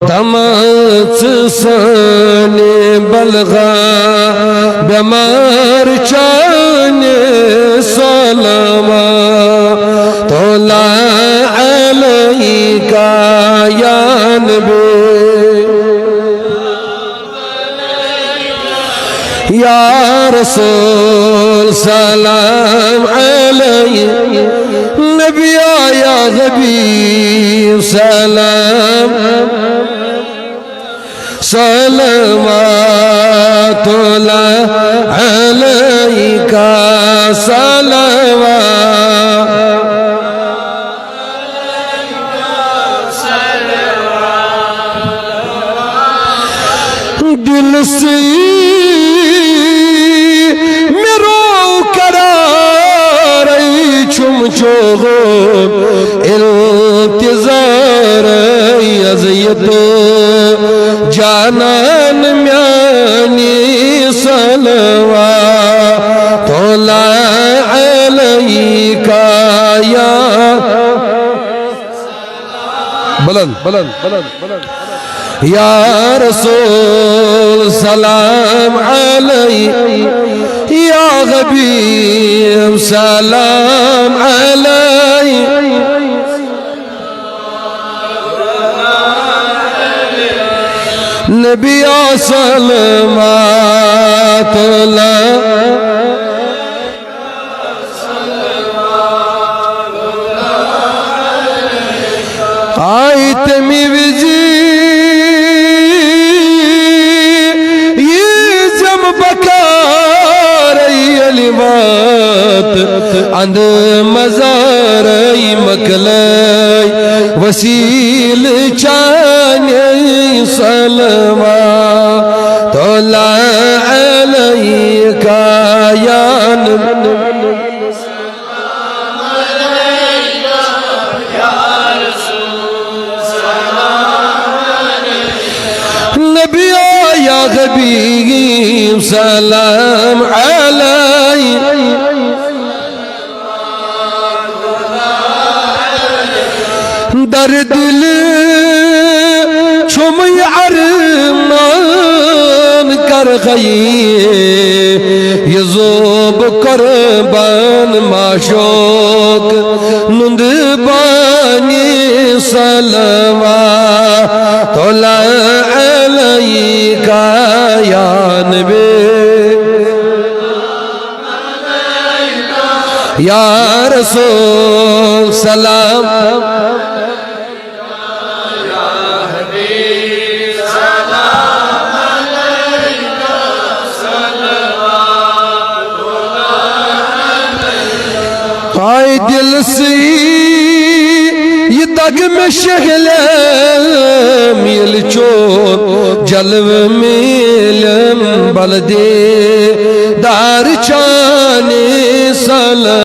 तमाच साने बलगा बेमार चाने सलामा तोला अलैका या नबी या रसूल सलाम अलैका नबी या हबीब सलाम सलवातुल्लाह अलैका दिल से मेरो करार छुम चोगो इंतजार अज़ियत जानन म्यानी सलवातुल्लाह अलैका या बुलंद बुलंद बुलंद बुलंद या रसूल सलाम अलैका या हबीब सलाम अलैका नबी सलवातुल्लाह आयत में विजी ये जम बकार अलिमात अंद मजार मकलाई वसील चाने सलवातुल्लाह अलैका या नबी या हबीब सलाम अलैका दर दिल छुम अरमान कर गई ये ज़ोब कुर्बान माशोक नुंद बानी सलवातुल्लाह अलैका या नबी या रसूल सलाम हाय दिल से ये तग में शहले मिल चो जलव मिलम बलदे दार चाने सल